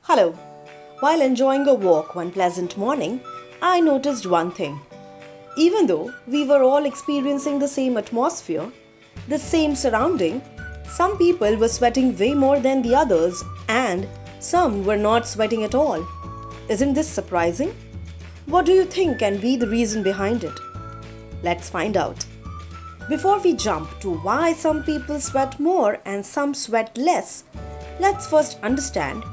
Hello. While enjoying a walk one pleasant morning, I noticed one thing. Even though we were all experiencing the same atmosphere, the same surrounding, some people were sweating way more than the others and some were not sweating at all. Isn't this surprising? What do you think can be the reason behind it? Let's find out. Before we jump to why some people sweat more and some sweat less, let's first understand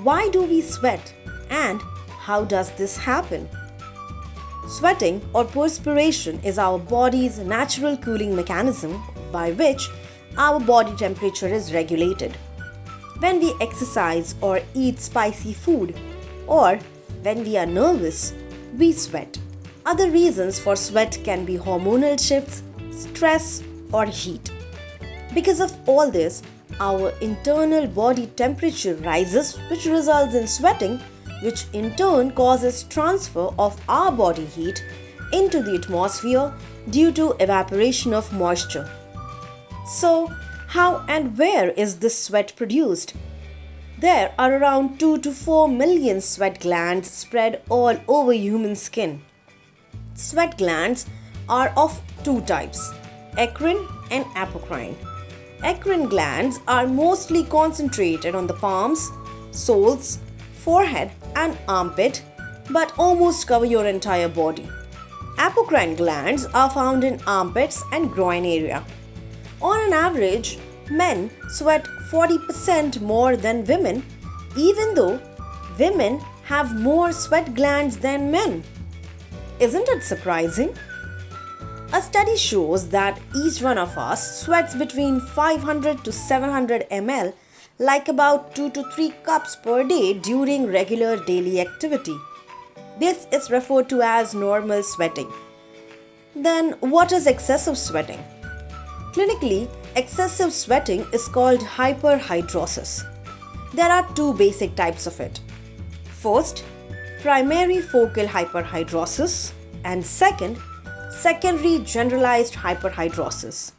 why do we sweat and how does this happen? Sweating or perspiration is our body's natural cooling mechanism by which our body temperature is regulated. When we exercise or eat spicy food or when we are nervous, we sweat. Other reasons for sweat can be hormonal shifts, stress, or heat. Because of all this, our internal body temperature rises, which results in sweating, which in turn causes transfer of our body heat into the atmosphere due to evaporation of moisture. So, how and where is this sweat produced? There are around 2 to 4 million sweat glands spread all over human skin. Sweat glands are of two types, eccrine and apocrine. Eccrine glands are mostly concentrated on the palms, soles, forehead and armpit, but almost cover your entire body. Apocrine glands are found in armpits and groin area. On an average, men sweat 40% more than women, even though women have more sweat glands than men. Isn't it surprising? A study shows that each one of us sweats between 500 to 700 ml, like about 2 to 3 cups per day during regular daily activity. This is referred to as normal sweating. Then, what is excessive sweating? Clinically, excessive sweating is called hyperhidrosis. There are two basic types of it. First, primary focal hyperhidrosis, and second, secondary generalized hyperhidrosis.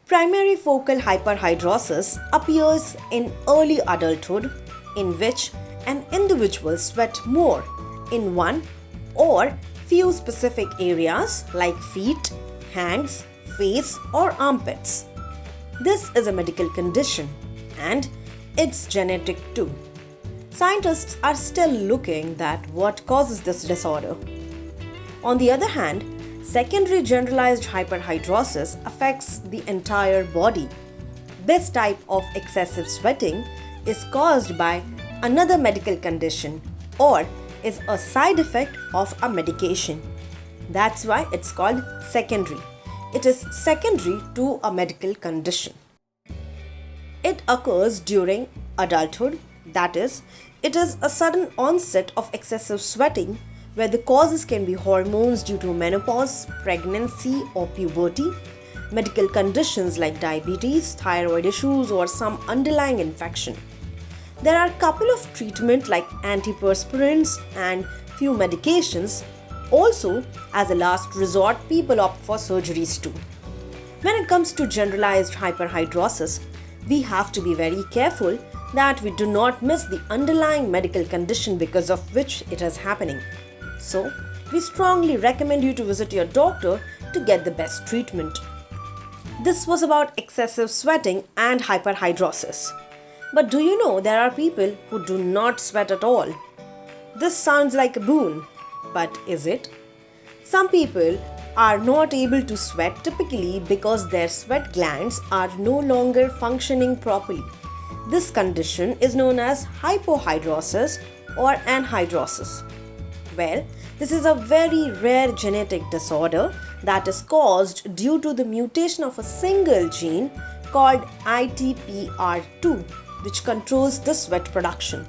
Primary focal hyperhidrosis appears in early adulthood, in which an individual sweats more in one or few specific areas like feet, hands, face, or armpits. This is a medical condition and it's genetic too. Scientists are still looking at what causes this disorder. On the other hand, secondary generalized hyperhidrosis affects the entire body. This type of excessive sweating is caused by another medical condition or is a side effect of a medication. That's why it's called secondary. It is secondary to a medical condition. It occurs during adulthood, that is, it is a sudden onset of excessive sweating where the causes can be hormones due to menopause, pregnancy or puberty, medical conditions like diabetes, thyroid issues or some underlying infection. There are a couple of treatments like antiperspirants and few medications. Also, as a last resort, people opt for surgeries too. When it comes to generalized hyperhidrosis, we have to be very careful that we do not miss the underlying medical condition because of which it is happening. So, we strongly recommend you to visit your doctor to get the best treatment. This was about excessive sweating and hyperhidrosis. But do you know there are people who do not sweat at all? This sounds like a boon, but is it? Some people are not able to sweat typically because their sweat glands are no longer functioning properly. This condition is known as hypohidrosis or anhidrosis. Well, this is a very rare genetic disorder that is caused due to the mutation of a single gene called ITPR2, which controls the sweat production.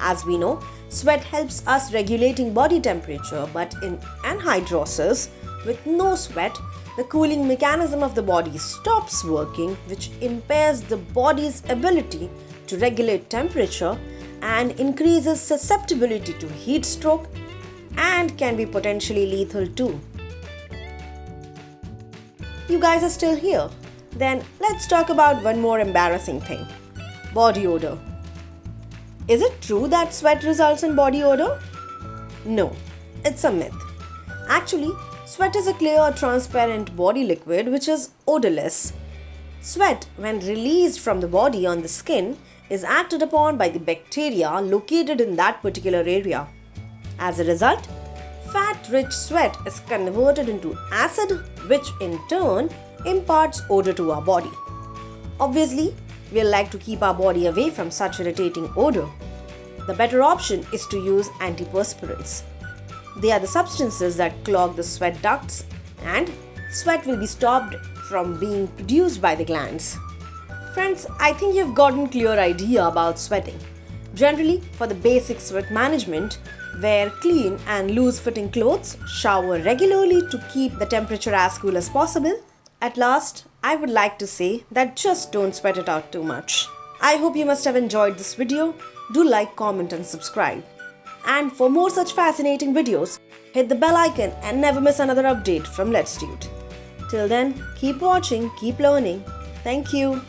As we know, sweat helps us regulating body temperature, but in anhidrosis, with no sweat, the cooling mechanism of the body stops working, which impairs the body's ability to regulate temperature and increases susceptibility to heat stroke and can be potentially lethal too. You guys are still here? Then let's talk about one more embarrassing thing: body odor. Is it true that sweat results in body odor? No, it's a myth. Actually, sweat is a clear, transparent body liquid which is odorless. Sweat, when released from the body on the skin, is acted upon by the bacteria located in that particular area. As a result, fat-rich sweat is converted into acid, which in turn imparts odor to our body. Obviously, we like to keep our body away from such irritating odor. The better option is to use antiperspirants. They are the substances that clog the sweat ducts and sweat will be stopped from being produced by the glands. Friends, I think you've gotten a clear idea about sweating. Generally, for the basic sweat management, wear clean and loose-fitting clothes, shower regularly to keep the temperature as cool as possible. At last, I would like to say that just don't sweat it out too much. I hope you must have enjoyed this video. Do like, comment and subscribe. And for more such fascinating videos, hit the bell icon and never miss another update from Letstute. Till then, keep watching, keep learning. Thank you.